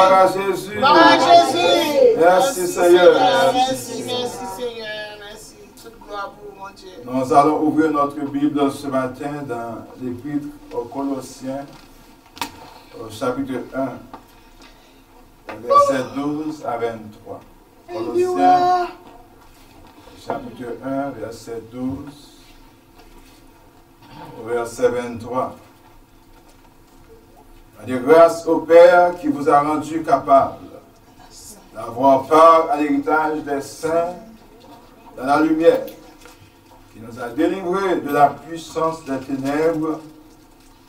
Gloire à Jésus. Gloire à Jésus. Merci Seigneur. Merci Seigneur. Merci. Toute gloire pour mon Dieu. Nous allons ouvrir notre Bible ce matin dans l'Épître aux Colossiens, au chapitre 1, verset 12 à 23. Colossiens, chapitre 1, verset 12 au verset 23. De grâce au Père qui vous a rendu capable d'avoir part à l'héritage des saints dans la lumière, qui nous a délivrés de la puissance des ténèbres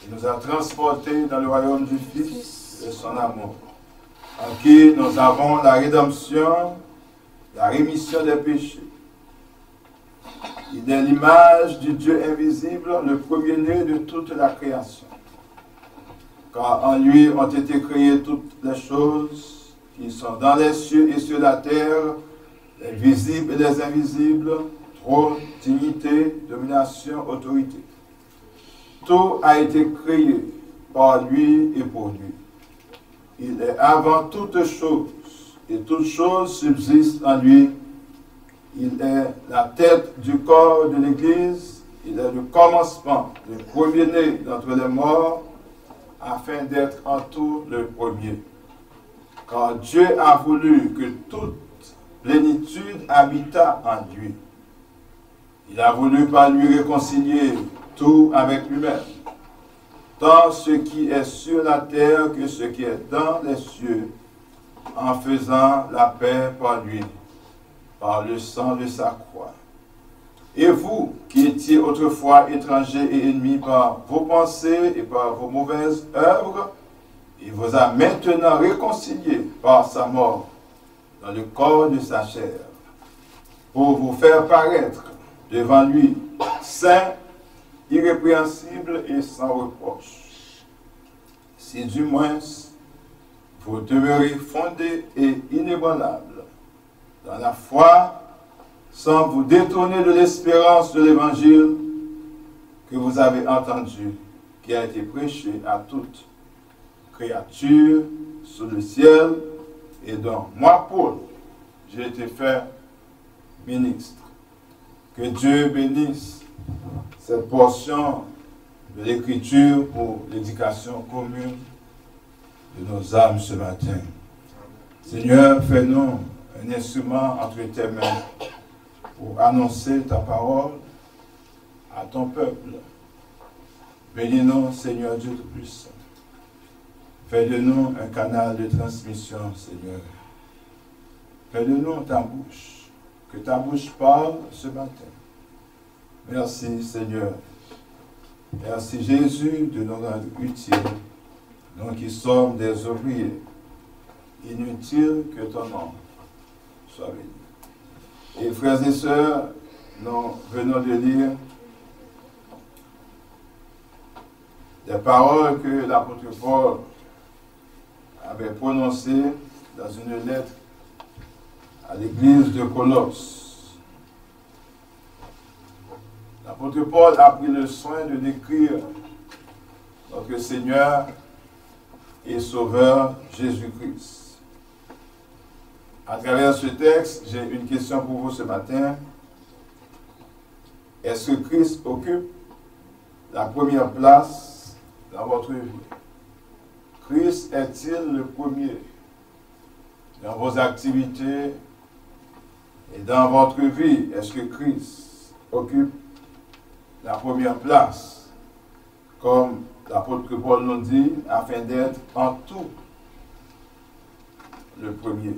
et nous a transportés dans le royaume du Fils de son amour, en qui nous avons la rédemption, la rémission des péchés. Il est l'image du Dieu invisible, le premier-né de toute la création. Car en lui ont été créées toutes les choses qui sont dans les cieux et sur la terre, les visibles et les invisibles, trône, dignité, domination, autorité. Tout a été créé par lui et pour lui. Il est avant toutes choses, et toutes choses subsistent en lui. Il est la tête du corps de l'Église, il est le commencement, le premier-né d'entre les morts, afin d'être en tout le premier. Car Dieu a voulu que toute plénitude habitât en lui. Il a voulu par lui réconcilier tout avec lui-même, tant ce qui est sur la terre que ce qui est dans les cieux, en faisant la paix par lui, par le sang de sa croix. Et vous, qui étiez autrefois étrangers et ennemis par vos pensées et par vos mauvaises œuvres, il vous a maintenant réconciliés par sa mort dans le corps de sa chair, pour vous faire paraître devant lui saint, irrépréhensible et sans reproche. Si du moins vous demeurez fondés et inébranlables dans la foi, sans vous détourner de l'espérance de l'Évangile que vous avez entendu, qui a été prêché à toute créature sous le ciel, et dont moi, Paul, j'ai été fait ministre. Que Dieu bénisse cette portion de l'Écriture pour l'éducation commune de nos âmes ce matin. Seigneur, fais-nous un instrument entre tes mains pour annoncer ta parole à ton peuple. Bénis-nous, Seigneur Dieu Tout-Puissant. Fais de nous un canal de transmission, Seigneur. Fais de nous ta bouche, que ta bouche parle ce matin. Merci, Seigneur. Merci, Jésus, de nous rendre utiles, nous qui sommes des ouvriers, inutiles que ton nom soit béni. Et frères et sœurs, nous venons de lire des paroles que l'apôtre Paul avait prononcées dans une lettre à l'église de Colosse. L'apôtre Paul a pris le soin de décrire notre Seigneur et Sauveur Jésus-Christ. À travers ce texte, j'ai une question pour vous ce matin. Est-ce que Christ occupe la première place dans votre vie? Christ est-il le premier dans vos activités et dans votre vie? Est-ce que Christ occupe la première place, comme l'apôtre Paul nous dit, afin d'être en tout le premier?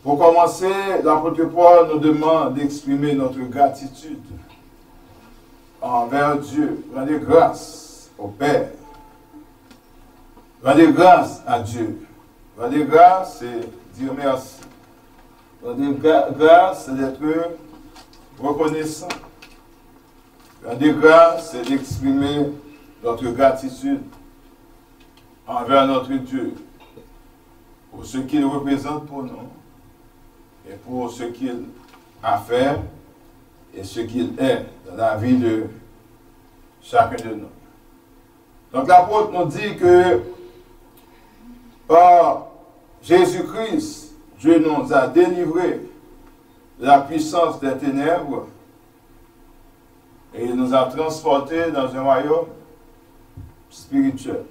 Pour commencer, l'apôtre Paul nous demande d'exprimer notre gratitude envers Dieu. Rendez grâce au Père. Rendez grâce à Dieu. Rendez grâce, c'est dire merci. Rendez grâce, c'est d'être reconnaissant. Rendez grâce, c'est d'exprimer notre gratitude envers notre Dieu pour ce qu'il représente pour nous et pour ce qu'il a fait et ce qu'il est dans la vie de chacun de nous. Donc l'apôtre nous dit que Par Jésus-Christ, Dieu nous a délivrés de la puissance des ténèbres et il nous a transportés dans un royaume spirituel.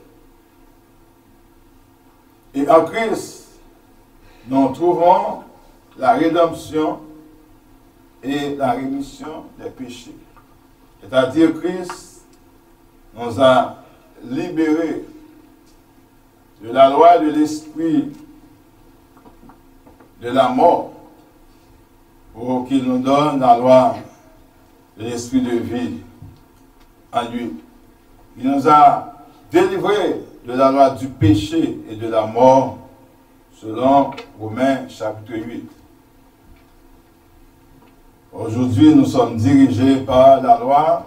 Et en Christ, nous trouvons la rédemption et la rémission des péchés. C'est-à-dire Christ nous a libérés de la loi de l'esprit de la mort pour qu'il nous donne la loi de l'esprit de vie en lui. Il nous a délivrés de la loi du péché et de la mort selon Romains chapitre 8. Aujourd'hui, nous sommes dirigés par la loi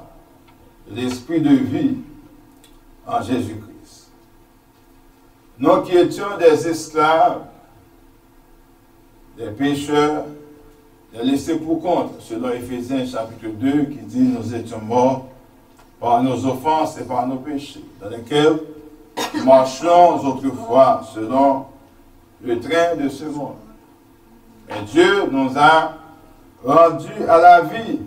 de l'esprit de vie en Jésus-Christ. Nous qui étions des esclaves, des pécheurs, des laissés pour compte, selon Éphésiens chapitre 2, qui dit « Nous étions morts par nos offenses et par nos péchés, dans lesquels nous marchions autrefois selon le train de ce monde. » Et Dieu nous a rendus à la vie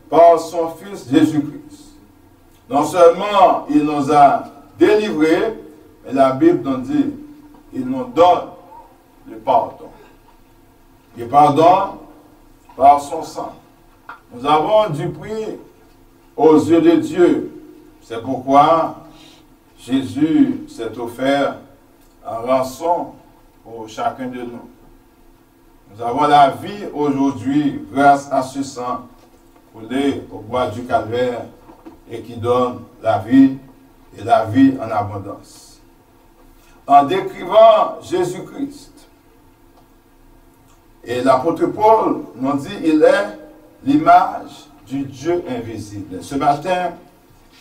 par son Fils Jésus-Christ. Non seulement il nous a délivrés, mais la Bible nous dit, il nous donne le pardon. Le pardon par son sang. Nous avons du prix aux yeux de Dieu. C'est pourquoi Jésus s'est offert en rançon pour chacun de nous. Nous avons la vie aujourd'hui grâce à ce sang coulé au bois du calvaire et qui donne la vie et la vie en abondance. En décrivant Jésus-Christ, et l'apôtre Paul nous dit il est l'image du Dieu invisible. Ce matin,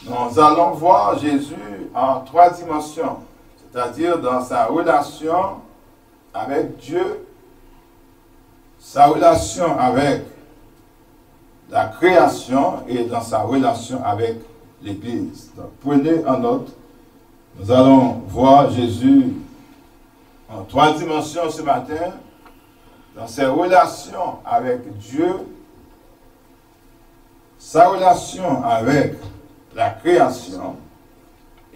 nous allons voir Jésus en 3 dimensions, c'est-à-dire dans sa relation avec Dieu, sa relation avec la création et dans sa relation avec l'Église. Donc, prenez en note, nous allons voir Jésus en 3 dimensions ce matin, dans ses relations avec Dieu, sa relation avec la création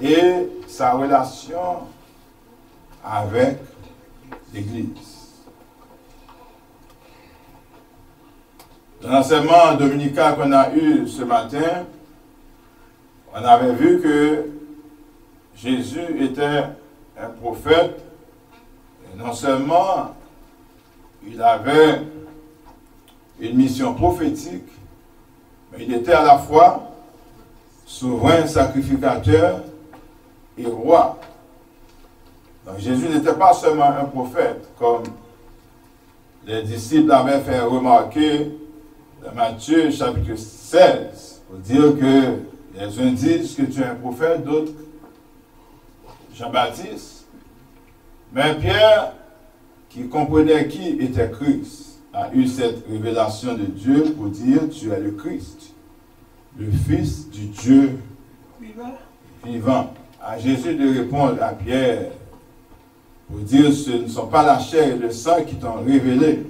et sa relation avec l'Église. Dans l'enseignement dominical qu'on a eu ce matin, on avait vu que Jésus était un prophète, et non seulement il avait une mission prophétique, mais il était à la fois souverain, sacrificateur et roi. Donc Jésus n'était pas seulement un prophète, comme les disciples avaient fait remarquer dans Matthieu chapitre 16, pour dire que les uns disent que tu es un prophète, d'autres Jean-Baptiste. Mais Pierre, qui comprenait qui était Christ, a eu cette révélation de Dieu pour dire tu es le Christ, le Fils du Dieu vivant. À Jésus de répondre à Pierre pour dire ce ne sont pas la chair et le sang qui t'ont révélé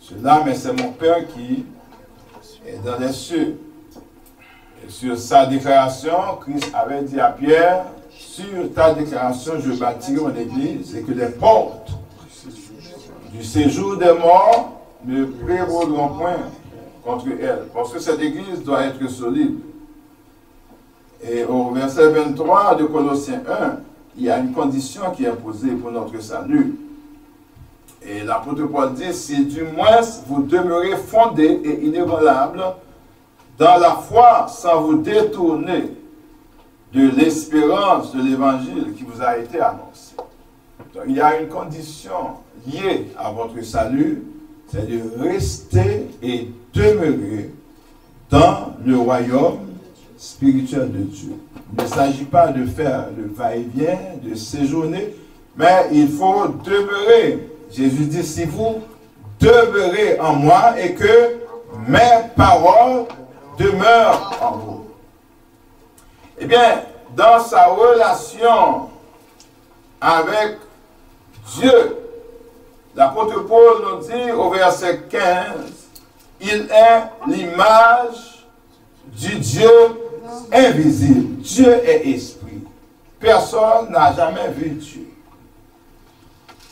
cela, mais c'est mon Père qui est dans les cieux. Et sur sa déclaration, Christ avait dit à Pierre, sur ta déclaration, je bâtirai mon église et que les portes du séjour des morts ne prévaudront point contre elle. Parce que cette église doit être solide. Et au verset 23 de Colossiens 1, il y a une condition qui est posée pour notre salut. Et l'apôtre Paul dit, si du moins vous demeurez fondés et inébranlables dans la foi sans vous détourner de l'espérance de l'évangile qui vous a été annoncé. Donc, il y a une condition liée à votre salut, c'est de rester et demeurer dans le royaume spirituel de Dieu. Il ne s'agit pas de faire le va-et-vient, de séjourner, mais il faut demeurer. Jésus dit, si vous demeurez en moi et que mes paroles demeurent en vous. Eh bien, dans sa relation avec Dieu. L'apôtre Paul nous dit au verset 15, il est l'image du Dieu invisible. Dieu est esprit. Personne n'a jamais vu Dieu.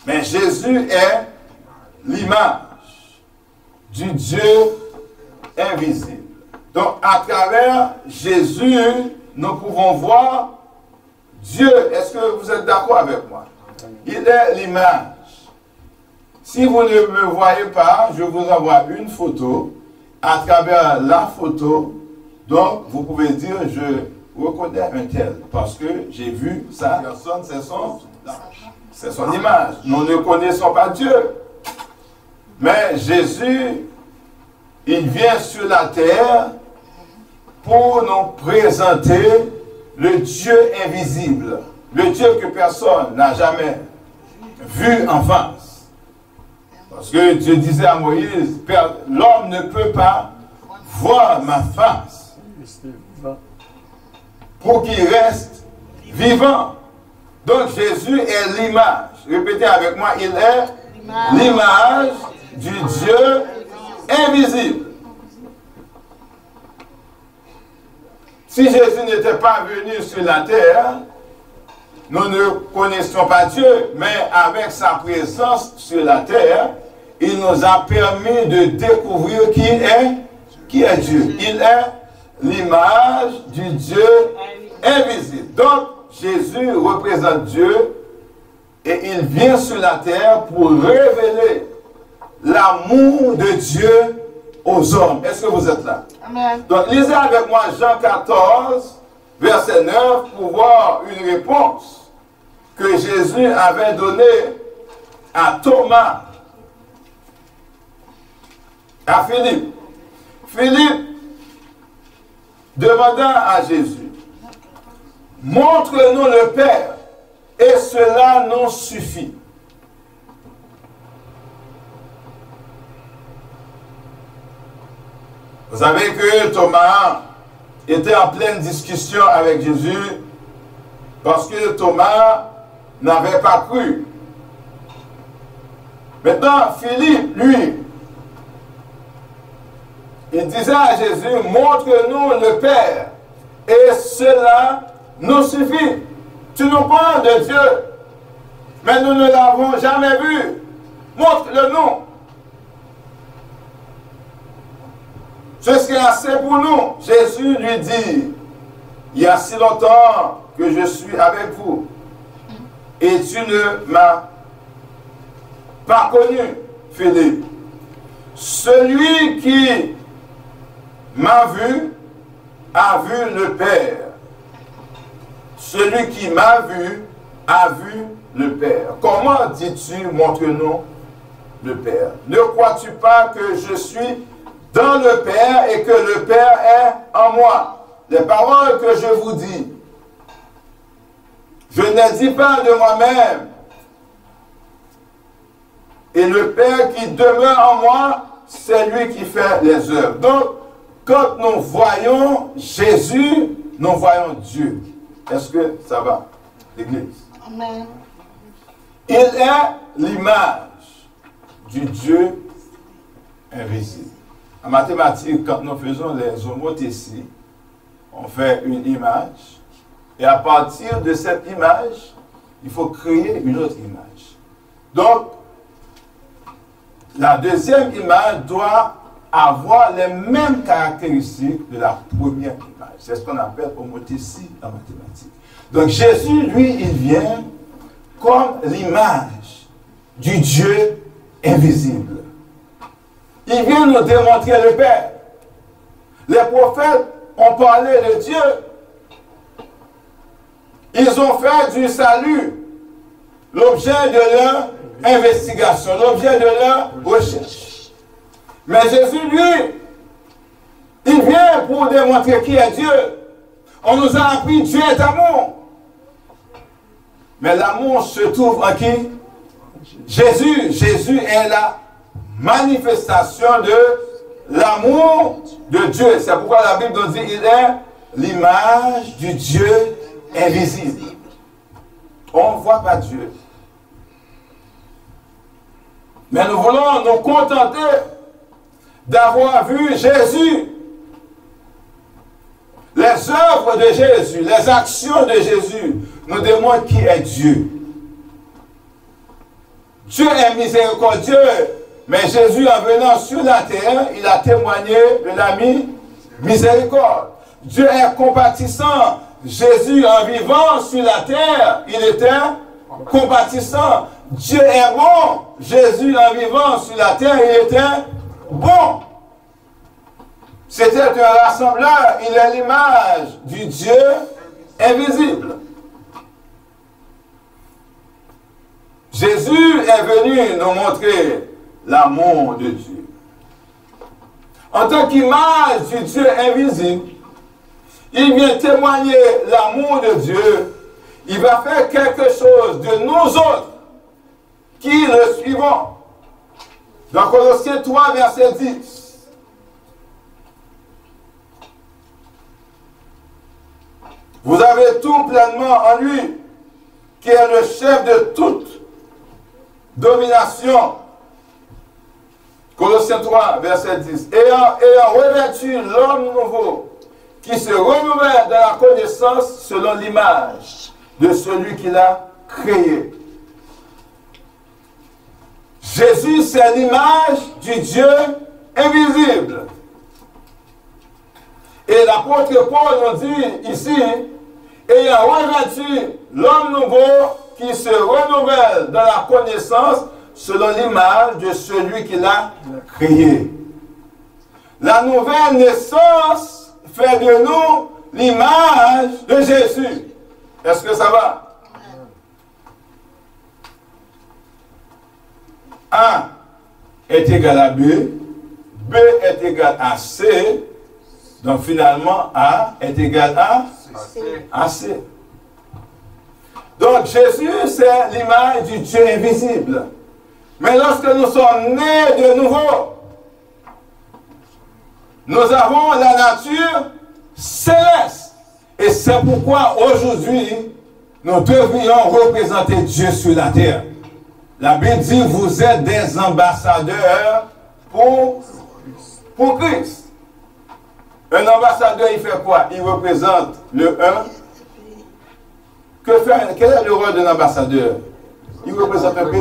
Mais Jésus est l'image du Dieu invisible. Donc, à travers Jésus, nous pouvons voir Dieu. Est-ce que vous êtes d'accord avec moi? Il est l'image. Si vous ne me voyez pas, je vous envoie une photo. À travers la photo, donc, vous pouvez dire, je reconnais un tel, parce que j'ai vu sa personne, c'est son image. Nous ne connaissons pas Dieu. Mais Jésus, il vient sur la terre pour nous présenter le Dieu invisible, le Dieu que personne n'a jamais vu en face. Parce que Dieu disait à Moïse, l'homme ne peut pas voir ma face pour qu'il reste vivant. Donc Jésus est l'image. Répétez avec moi, il est l'image du Dieu invisible. Si Jésus n'était pas venu sur la terre, nous ne connaissions pas Dieu, mais avec sa présence sur la terre, il nous a permis de découvrir qui est Dieu. Il est l'image du Dieu invisible. Donc, Jésus représente Dieu et il vient sur la terre pour révéler l'amour de Dieu aux hommes. Est-ce que vous êtes là? Amen. Donc, lisez avec moi Jean 14, verset 9, pour voir une réponse que Jésus avait donnée à Thomas, à Philippe. Philippe demanda à Jésus, montre-nous le Père, et cela nous suffit. Vous savez que Thomas était en pleine discussion avec Jésus parce que Thomas n'avait pas cru. Maintenant, Philippe, lui, il disait à Jésus, montre-nous le Père, et cela nous suffit. Tu nous parles de Dieu, mais nous ne l'avons jamais vu. Montre-le-nous. Ce qui est assez pour nous. Jésus lui dit, il y a si longtemps que je suis avec vous, et tu ne m'as pas connu, Philippe. Celui qui m'a vu a vu le Père. Celui qui m'a vu a vu le Père. Comment dis-tu, montre-nous le Père? Ne crois-tu pas que je suis dans le Père et que le Père est en moi? Les paroles que je vous dis, je ne dis pas de moi-même. Et le Père qui demeure en moi, c'est lui qui fait les œuvres. Donc, quand nous voyons Jésus, nous voyons Dieu. Est-ce que ça va, l'Église? Amen. Il est l'image du Dieu invisible. En mathématiques, quand nous faisons les homothéties, on fait une image, et à partir de cette image, il faut créer une autre image. Donc, la deuxième image doit avoir les mêmes caractéristiques de la première image. C'est ce qu'on appelle homothétie en mathématiques. Donc Jésus, lui, il vient comme l'image du Dieu invisible. Il vient nous démontrer le Père. Les prophètes ont parlé de Dieu. Ils ont fait du salut l'objet de leur investigation, l'objet de leur recherche. Mais Jésus, lui, il vient pour démontrer qui est Dieu. On nous a appris Dieu est amour. Mais l'amour se trouve en qui? Jésus. Jésus est la manifestation de l'amour de Dieu. C'est pourquoi la Bible nous dit qu'il est l'image du Dieu invisible. on ne voit pas Dieu. Mais nous voulons nous contenter d'avoir vu Jésus. Les œuvres de Jésus, les actions de Jésus nous démontrent qui est Dieu. Dieu est miséricordieux, mais Jésus en venant sur la terre, il a témoigné de la miséricorde. Dieu est compatissant. Jésus en vivant sur la terre, il était compatissant. Dieu est bon. Jésus en vivant sur la terre, il était bon. C'était un rassembleur. Il est l'image du Dieu invisible. Jésus est venu nous montrer l'amour de Dieu. En tant qu'image du Dieu invisible, il vient témoigner l'amour de Dieu. Il va faire quelque chose de nous autres qui le suivons. Dans Colossiens 3, verset 10. Vous avez tout pleinement en lui, qui est le chef de toute domination. Colossiens 3, verset 10. Ayant revêtu l'homme nouveau, qui se renouvelle dans la connaissance selon l'image de celui qui l'a créé. Jésus, c'est l'image du Dieu invisible. Et l'apôtre Paul nous dit ici, ayant revêtu l'homme nouveau qui se renouvelle dans la connaissance selon l'image de celui qui l'a créé. La nouvelle naissance fait de nous l'image de Jésus. Est-ce que ça va? A est égal à B, B est égal à C, donc finalement A est égal à C. Donc Jésus, c'est l'image du Dieu invisible. Mais lorsque nous sommes nés de nouveau, nous avons la nature céleste. Et c'est pourquoi aujourd'hui, nous devrions représenter Dieu sur la terre. La Bible dit, vous êtes des ambassadeurs pour Christ. Un ambassadeur, il fait quoi? Il représente le un. Quel est le rôle d'un ambassadeur? Il représente un pays.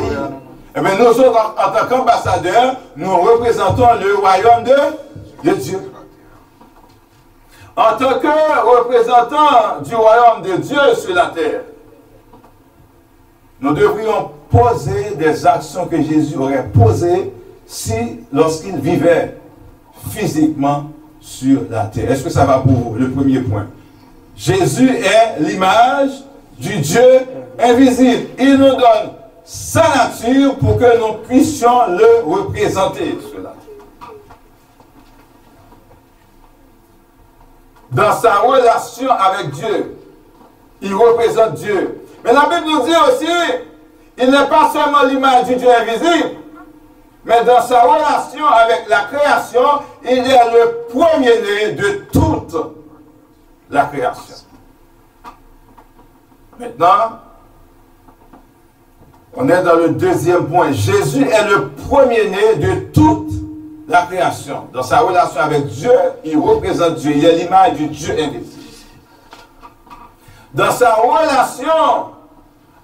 Eh bien, nous autres, en tant qu'ambassadeurs, nous représentons le royaume de Dieu. En tant que représentants du royaume de Dieu sur la terre, nous devrions poser des actions que Jésus aurait posées lorsqu'il vivait physiquement sur la terre. Est-ce que ça va pour vous, le premier point? Jésus est l'image du Dieu invisible. Il nous donne sa nature pour que nous puissions le représenter sur la terre. Dans sa relation avec Dieu, il représente Dieu. Mais la Bible nous dit aussi, il n'est pas seulement l'image du Dieu invisible, mais dans sa relation avec la création, il est le premier-né de toute la création. Maintenant, on est dans le deuxième point. Jésus est le premier-né de toute la création. Dans sa relation avec Dieu, il représente Dieu. Il est l'image du Dieu invisible. Dans sa relation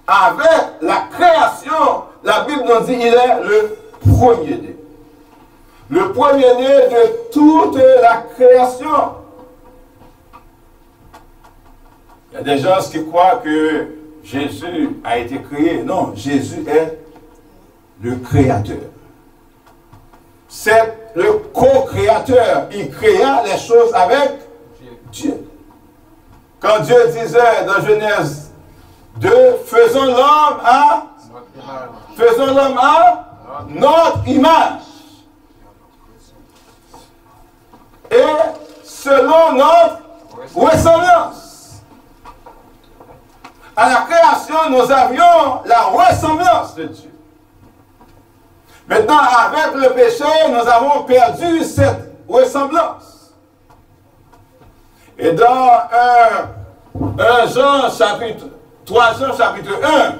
avec la création, la Bible nous dit qu'il est le premier-né. Le premier-né de toute la création. Il y a des gens qui croient que Jésus a été créé. Non, Jésus est le créateur. C'est le co-créateur. Il créa les choses avec Dieu. Quand Dieu disait dans Genèse 2, faisons l'homme à notre image. Et selon notre ressemblance. À la création, nous avions la ressemblance de Dieu. Maintenant, avec le péché, nous avons perdu cette ressemblance. Et dans 1 Jean chapitre 3 Jean chapitre 1,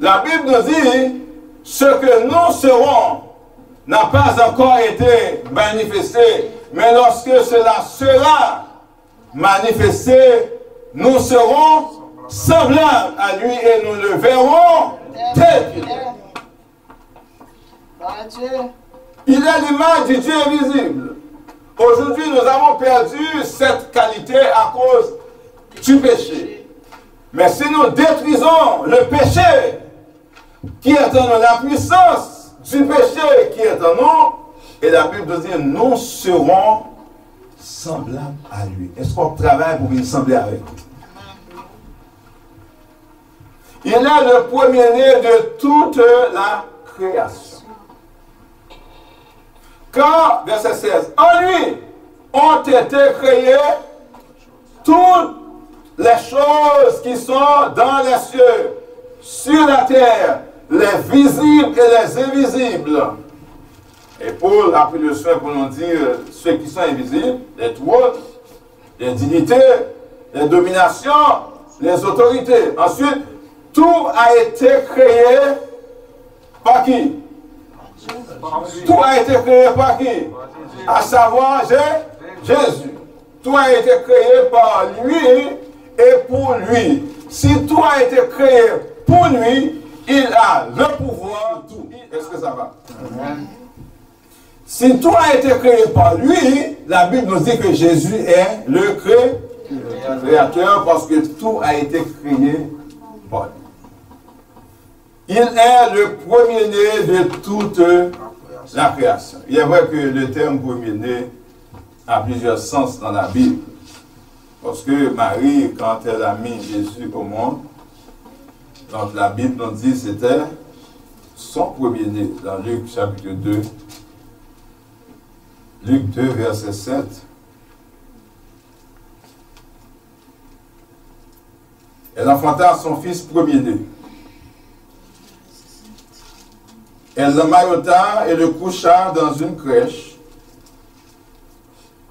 la Bible nous dit, ce que nous serons n'a pas encore été manifesté, mais lorsque cela sera manifesté, nous serons semblables à lui et nous le verrons tel qu'il est. Il est l'image du Dieu invisible. Aujourd'hui, nous avons perdu cette qualité à cause du péché. Mais si nous détruisons le péché qui est en nous, la puissance du péché qui est en nous, et la Bible nous dit, nous serons semblables à lui. Est-ce qu'on travaille pour nous sembler avec lui? Il est le premier-né de toute la création. Quand, verset 16, en lui ont été créées toutes les choses qui sont dans les cieux, sur la terre, les visibles et les invisibles. Et Paul a pris le soin pour nous dire ceux qui sont invisibles, les trônes, les dignités, les dominations, les autorités. Ensuite, tout a été créé par qui? Tout a été créé par qui? À savoir Jésus. Tout a été créé par lui et pour lui. Si tout a été créé pour lui, il a le pouvoir de tout. Est-ce que ça va? Si tout a été créé par lui, la Bible nous dit que Jésus est le créateur parce que tout a été créé par lui. Il est le premier-né de toute la création. Il est vrai que le terme premier-né a plusieurs sens dans la Bible. Parce que Marie, quand elle a mis Jésus au monde, donc la Bible nous dit que c'était son premier-né dans Luc chapitre 2. Luc 2, verset 7. Elle enfanta son fils premier-né. Elle le maillota et le coucha dans une crèche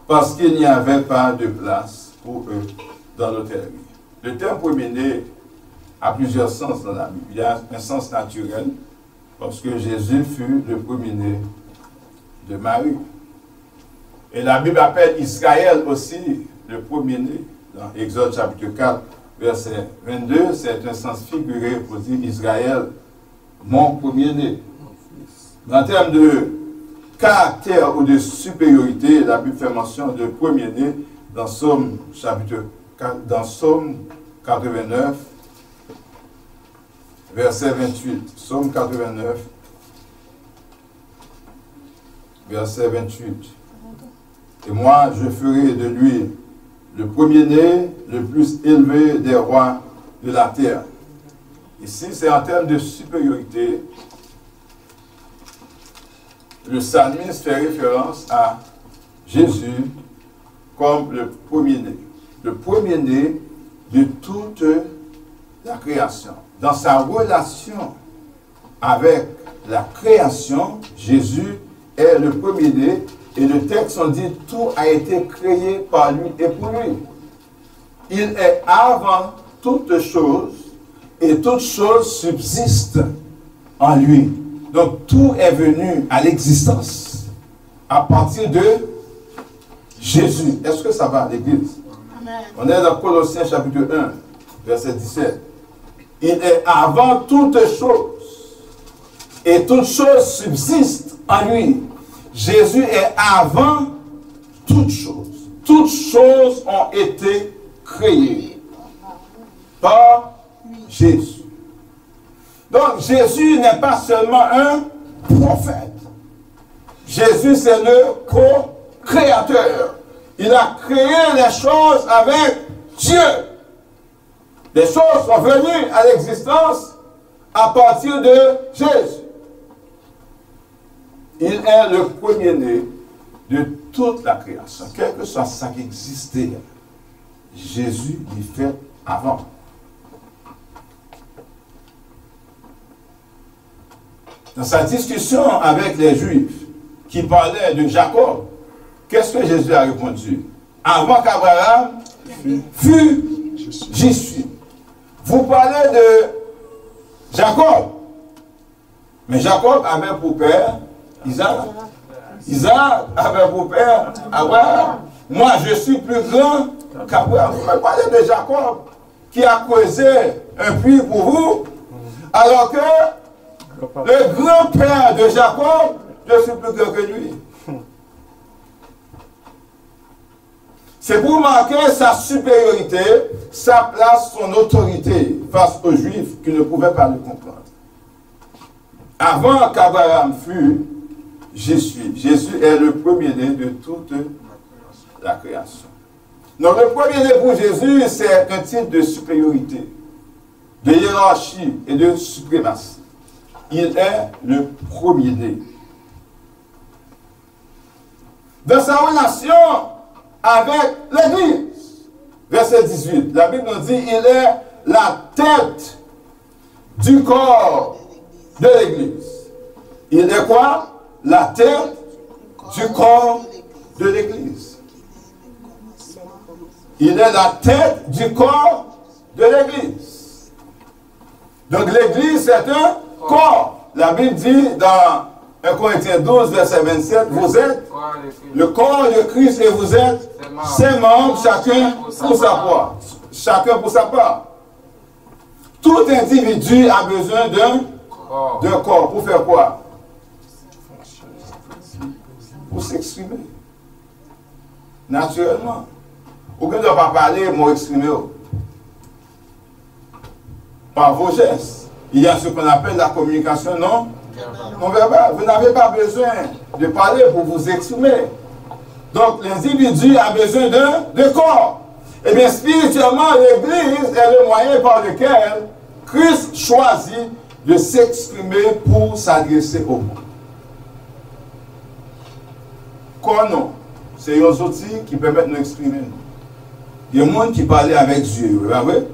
parce qu'il n'y avait pas de place pour eux dans l'hôtellerie. Le terme premier-né a plusieurs sens dans la Bible. Il y a un sens naturel parce que Jésus fut le premier-né de Marie. Et la Bible appelle Israël aussi le premier-né. Dans Exode chapitre 4, verset 22, c'est un sens figuré pour dire Israël, mon premier-né. En termes de caractère ou de supériorité, la Bible fait mention de premier-né dans Somme chapitre 4, dans Somme 89, verset 28. Somme 89, verset 28. Et moi, je ferai de lui le premier-né, le plus élevé des rois de la terre. Ici, c'est en termes de supériorité. Le psalmiste fait référence à Jésus comme le premier-né. Le premier-né de toute la création. Dans sa relation avec la création, Jésus est le premier-né. Et le texte on dit tout a été créé par lui et pour lui. Il est avant toutes choses et toutes choses subsistent en lui. Donc tout est venu à l'existence à partir de Jésus. Est-ce que ça va, l'Église? On est dans Colossiens chapitre 1, verset 17. Il est avant toutes choses et toutes choses subsistent en lui. Jésus est avant toutes choses. Toutes choses ont été créées par Jésus. Donc Jésus n'est pas seulement un prophète. Jésus c'est le co-créateur. Il a créé les choses avec Dieu. Les choses sont venues à l'existence à partir de Jésus. Il est le premier-né de toute la création. Quel que soit ça qui existait, Jésus l'y fait avant. Dans sa discussion avec les Juifs qui parlaient de Jacob, qu'est-ce que Jésus a répondu? Avant qu'Abraham fût, j'y suis. vous parlez de Jacob. Mais Jacob avait pour père Isaac. Isaac avait pour père Abraham. Moi, je suis plus grand qu'Abraham. Vous me parlez de Jacob qui a creusé un puits pour vous, alors que le grand-père de Jacob, je suis plus grand que lui. C'est pour marquer sa supériorité, sa place, son autorité face aux Juifs qui ne pouvaient pas le comprendre. Avant qu'Abraham fût, Jésus est le premier-né de toute la création. Donc le premier-né pour Jésus, c'est un type de supériorité, de hiérarchie et de suprématie. Il est le premier-né. Dans sa relation avec l'Église, verset 18, la Bible nous dit il est la tête du corps de l'Église. Il est quoi? La tête du corps de l'Église. Il est la tête du corps de l'Église. Donc l'Église, c'est un corps. La Bible dit dans 1 Corinthiens 12, verset 27, vous êtes le corps de Christ et vous êtes ses membres, chacun pour sa part. Chacun pour sa part. Tout individu a besoin d'un corps. Pour faire quoi? Pour s'exprimer. Naturellement. Aucun ne doit pas parler, moi exprimer. Par vos gestes. Il y a ce qu'on appelle la communication non verbale. Vous n'avez pas besoin de parler pour vous exprimer. Donc l'individu a besoin de corps. Et bien spirituellement, l'Église est le moyen par lequel Christ choisit de s'exprimer pour s'adresser au monde. Quoi non? C'est un outil qui permet de nous exprimer. Il y a des gens qui parlent avec Dieu, vous voyez?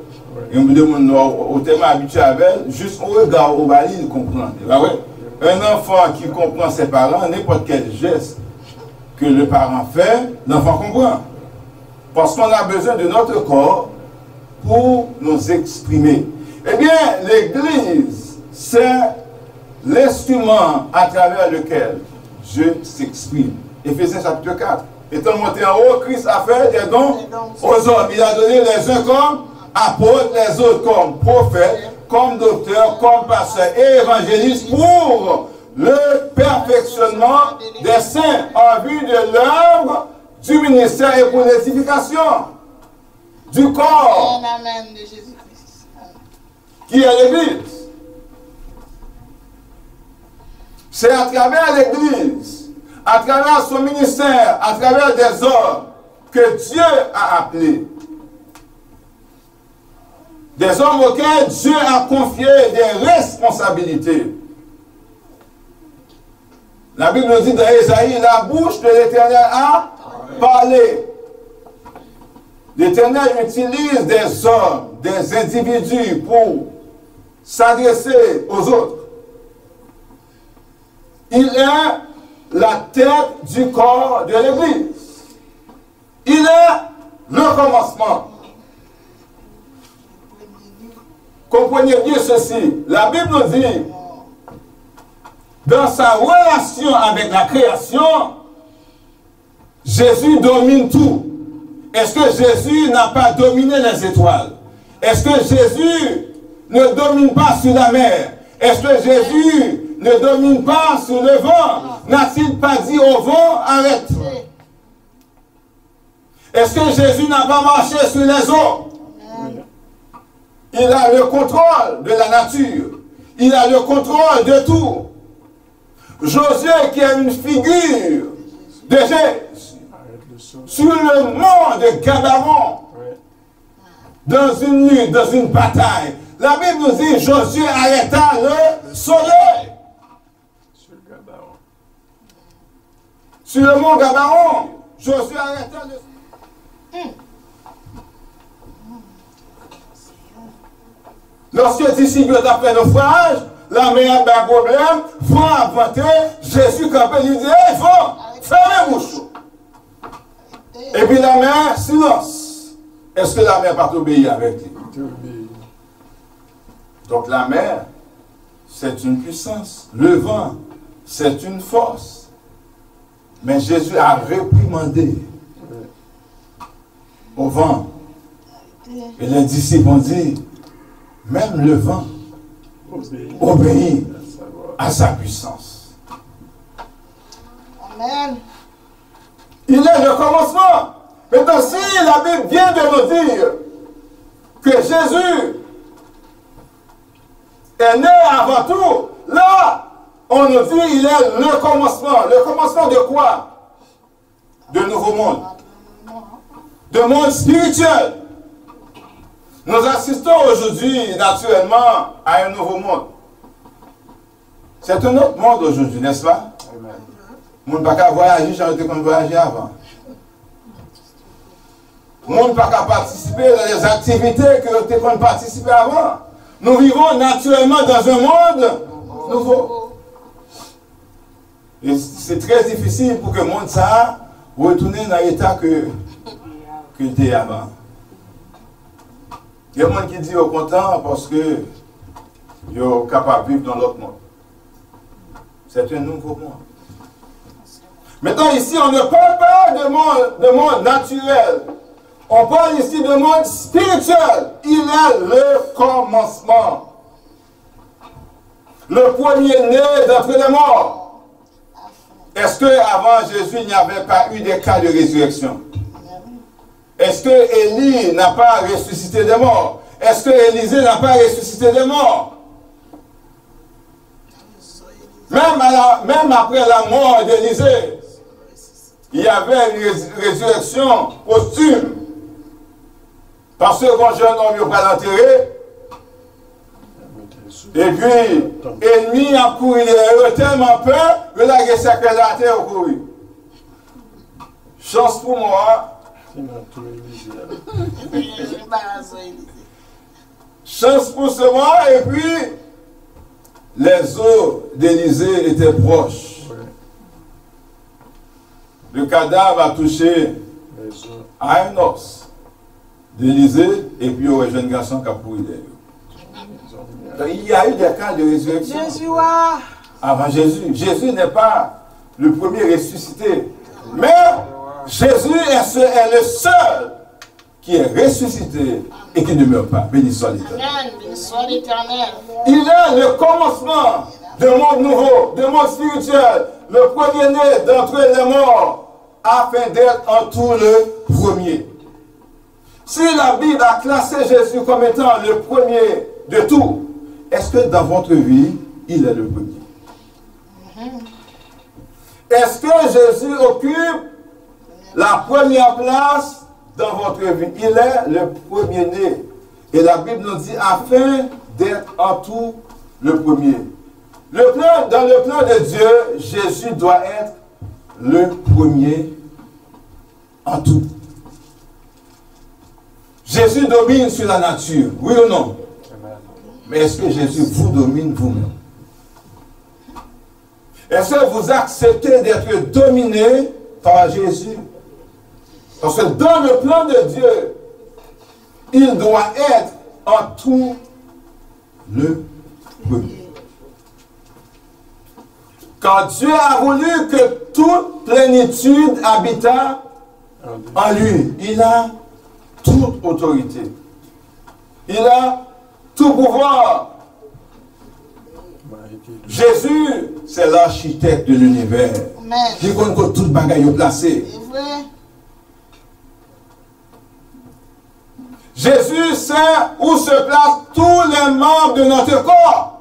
Il y a des gens au thème habitué avec elle, juste au regard, au bali, ils comprennent. Un enfant qui comprend ses parents, n'importe quel geste que le parent fait, l'enfant comprend. Parce qu'on a besoin de notre corps pour nous exprimer. Eh bien, l'Église, c'est l'instrument à travers lequel Dieu s'exprime. Éphésiens chapitre 4. Étant monté en haut, Christ a fait des dons aux hommes. Il a donné les uns comme apôtres, les autres comme prophètes, comme docteurs, comme pasteurs et évangélistes pour le perfectionnement des saints en vue de l'œuvre du ministère et pour l'édification du corps qui est l'Église. C'est à travers l'Église, à travers son ministère, à travers des hommes que Dieu a appelé. Des hommes auxquels Dieu a confié des responsabilités. La Bible nous dit dans Ésaïe, la bouche de l'Éternel a parlé. L'Éternel utilise des hommes, des individus pour s'adresser aux autres. Il est la tête du corps de l'Église. Il est le commencement. Comprenez bien ceci. La Bible nous dit, dans sa relation avec la création, Jésus domine tout. Est-ce que Jésus n'a pas dominé les étoiles? Est-ce que Jésus ne domine pas sur la mer? Est-ce que Jésus ne domine pas sur le vent? N'a-t-il pas dit au vent, arrête? Est-ce que Jésus n'a pas marché sur les eaux? Il a le contrôle de la nature. Il a le contrôle de tout. Josué, qui est une figure de Jésus, sur le mont de Gabaron, dans une lutte, dans une bataille, la Bible nous dit Josué arrêta le soleil. Sur le mont Gabaron, Josué arrêta le soleil. Lorsque disciples ont fait naufrage, la mer a un problème, vent a vanté, Jésus campé, il dit, hey, vent, fermez bouche. Et puis la mer, silence. Est-ce que la mer n'a pas obéi avec lui? Donc la mer, c'est une puissance. Le vent, c'est une force. Mais Jésus a réprimandé au vent. Et les disciples ont dit, même le vent obéit à sa puissance. Amen. Il est le commencement. Maintenant, si la Bible vient de nous dire que Jésus est né avant tout, là, on nous dit qu'il est le commencement. Le commencement de quoi? De nouveau monde. De monde spirituel. Nous assistons aujourd'hui, naturellement, à un nouveau monde. C'est un autre monde aujourd'hui, n'est-ce pas? On ne peut pas voyager, j'arrête qu'on voyageait avant. On ne peut pas participer dans les activités que qu'on participait avant. Nous vivons naturellement dans un monde nouveau. Et c'est très difficile pour que le monde ça retourne dans l'état que était avant. Il y a des gens qui disent au content parce que ils sont capables de vivre dans l'autre monde. C'est un nouveau monde. Maintenant, ici, on ne parle pas de monde naturel. On parle ici de monde spirituel. Il est le commencement. Le premier-né d'entre les morts. Est-ce qu'avant Jésus, il n'y avait pas eu des cas de résurrection? Est-ce que Élie n'a pas ressuscité des morts? Est-ce que Élisée n'a pas ressuscité des morts? Même après la mort d'Élisée, il y avait une résurrection posthume. Parce que quand jeune homme va l'enterrer, et puis, l'ennemi a couru, il est tellement peur que la guerre la terre a couru. Chance pour moi. Chance pour ce mort, et puis, les os d'Élisée étaient proches. Le cadavre a touché à un os d'Élisée, et puis au jeune garçon qui a pourri derrière. Il y a eu des cas de résurrection avant Jésus. Jésus n'est pas le premier ressuscité. Mais Jésus est le seul qui est ressuscité et qui ne meurt pas. Béni soit l'Éternel. Il est le commencement d'un monde nouveau, d'un monde spirituel. Le premier-né d'entre les morts, afin d'être en tout le premier. Si la Bible a classé Jésus comme étant le premier de tout, est-ce que dans votre vie, il est le premier? Est-ce que Jésus occupe la première place dans votre vie? Il est le premier-né. Et la Bible nous dit afin d'être en tout le premier. Dans le plan de Dieu, Jésus doit être le premier en tout. Jésus domine sur la nature, oui ou non? Mais est-ce que Jésus vous domine vous-même? Est-ce que vous acceptez d'être dominé par Jésus? Parce que dans le plan de Dieu, il doit être en tout le premier. Quand Dieu a voulu que toute plénitude habita en lui, il a toute autorité. Il a tout pouvoir. Jésus, c'est l'architecte de l'univers. Il connaît que tout le bagage est placé. Jésus sait où se placent tous les membres de notre corps.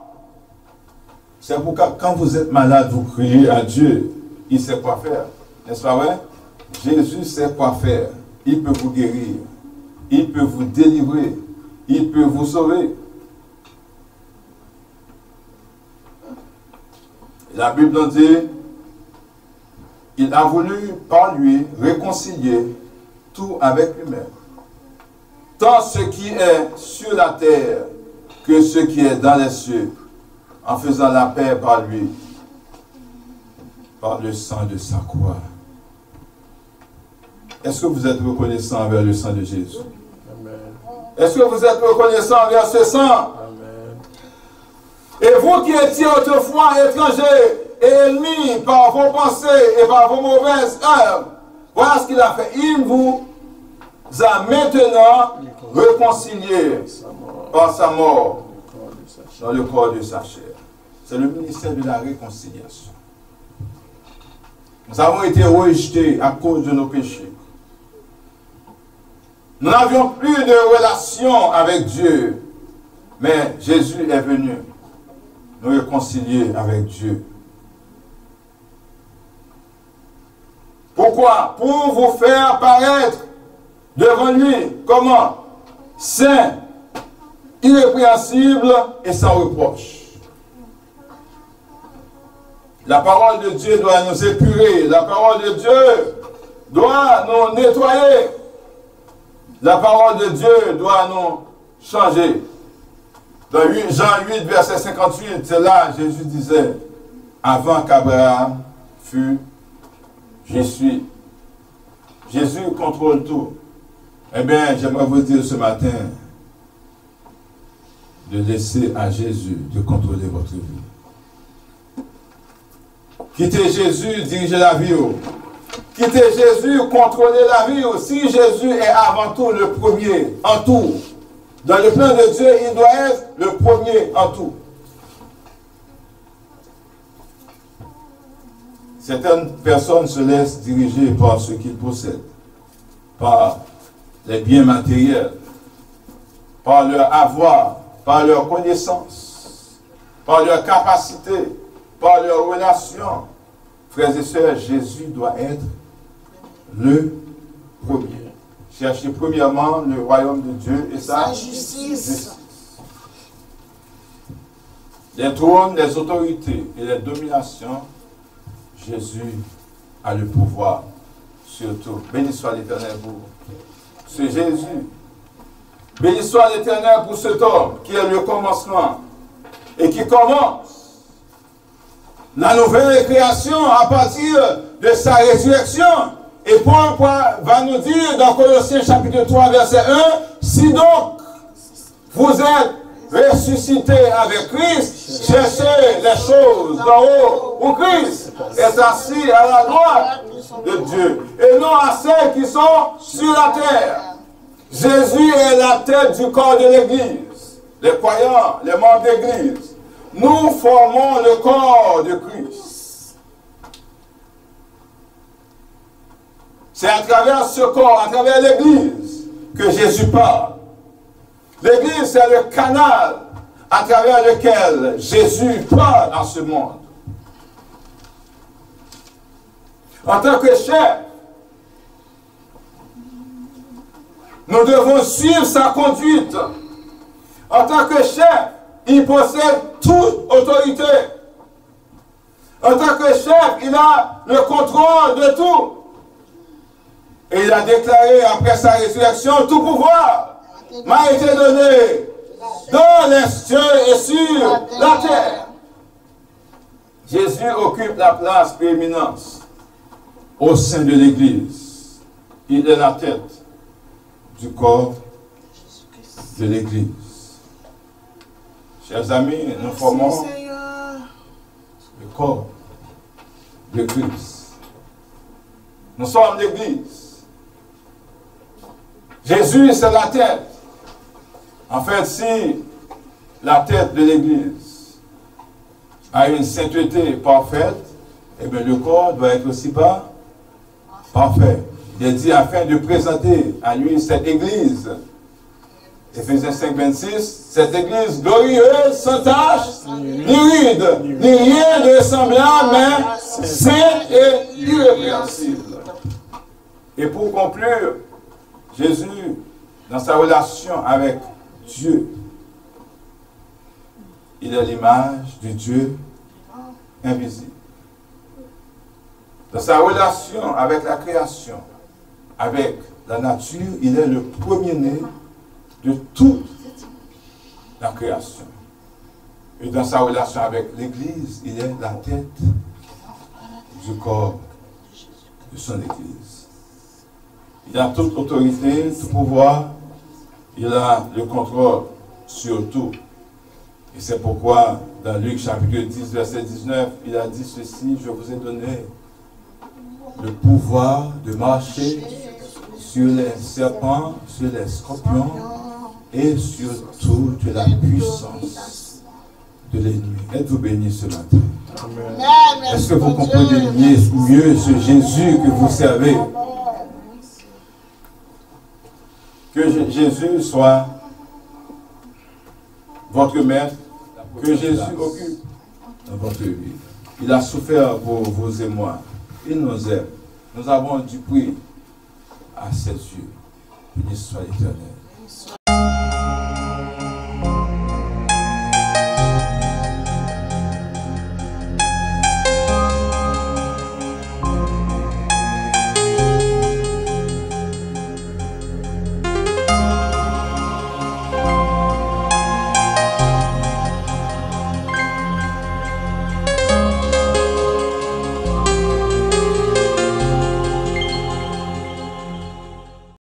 C'est pourquoi quand vous êtes malade, vous criez à Dieu. Il sait quoi faire. N'est-ce pas vrai? Jésus sait quoi faire. Il peut vous guérir. Il peut vous délivrer. Il peut vous sauver. La Bible nous dit, il a voulu par lui réconcilier tout avec lui-même. Tant ce qui est sur la terre que ce qui est dans les cieux, en faisant la paix par lui, par le sang de sa croix. Est-ce que vous êtes reconnaissant envers le sang de Jésus? Est-ce que vous êtes reconnaissant envers ce sang? vous qui étiez autrefois étrangers et ennemis par vos pensées et par vos mauvaises œuvres, voilà ce qu'il a fait. Il vous a maintenant réconciliés par sa mort dans le corps de sa chair. C'est le ministère de la réconciliation. Nous avons été rejetés à cause de nos péchés. Nous n'avions plus de relation avec Dieu, mais Jésus est venu nous réconcilier avec Dieu. Pourquoi? Pour vous faire paraître devant lui, comment? Saint, irrépréhensible et sans reproche. La parole de Dieu doit nous épurer. La parole de Dieu doit nous nettoyer. La parole de Dieu doit nous changer. Dans Jean 8, verset 58, c'est là Jésus disait, avant qu'Abraham fût, je suis. Jésus contrôle tout. Eh bien, j'aimerais vous dire ce matin de laisser à Jésus de contrôler votre vie. Quittez Jésus, dirigez la vie. Quittez Jésus, contrôlez la vie. Si Jésus est avant tout le premier en tout, dans le plan de Dieu, il doit être le premier en tout. Certaines personnes se laissent diriger par ce qu'ils possèdent, par les biens matériels, par leur avoir, par leur connaissance, par leur capacité, par leurs relations. Frères et sœurs, Jésus doit être le premier. Cherchez premièrement le royaume de Dieu et sa justice. Les trônes, les autorités et les dominations, Jésus a le pouvoir sur tout. Béni soit l'Éternel pour ce Jésus. Béni soit l'Éternel pour cet homme qui est le commencement et qui commence la nouvelle création à partir de sa résurrection. Et Paul va nous dire dans Colossiens chapitre 3 verset 1, si donc vous êtes ressuscités avec Christ, cherchez les choses d'en haut où Christ est assis à la droite de Dieu et non à celles qui sont sur la terre. Jésus est la tête du corps de l'Église. Les croyants, les membres d'Église, nous formons le corps de Christ. C'est à travers ce corps, à travers l'Église, que Jésus parle. L'Église, c'est le canal à travers lequel Jésus parle dans ce monde. En tant que chef, nous devons suivre sa conduite. En tant que chef, il possède toute autorité. En tant que chef, il a le contrôle de tout. Et il a déclaré après sa résurrection, tout pouvoir m'a été donné dans les cieux et sur la terre. Jésus occupe la place prééminence au sein de l'Église. Il est la tête du corps de l'Église. Chers amis, nous formons le corps de Christ. Nous sommes l'Église. Jésus, c'est la tête. En fait, si la tête de l'Église a une sainteté parfaite, eh bien le corps doit être aussi parfait. Il est dit afin de présenter à lui cette Église. Éphésiens 5, 26, cette Église glorieuse, sans tache, ni ride, ni rien de semblable, mais sainte et irrépréhensible. Et pour conclure, Jésus, dans sa relation avec Dieu, il est l'image du Dieu invisible. Dans sa relation avec la création, avec la nature, il est le premier-né de toute la création. Et dans sa relation avec l'Église, il est la tête du corps de son Église. Il a toute autorité, tout pouvoir, il a le contrôle sur tout. Et c'est pourquoi Dans Luc chapitre 10, verset 19, il a dit ceci, je vous ai donné le pouvoir de marcher sur les serpents, sur les scorpions et sur toute la puissance de l'ennemi. Êtes-vous bénis ce matin? Est-ce que vous comprenez mieux ce Jésus que vous servez? Que Jésus soit votre maître, que Jésus occupe dans votre vie. Il a souffert pour vous et moi. Il nous aime. Nous avons du prix à ses yeux. Béni soit l'Éternel.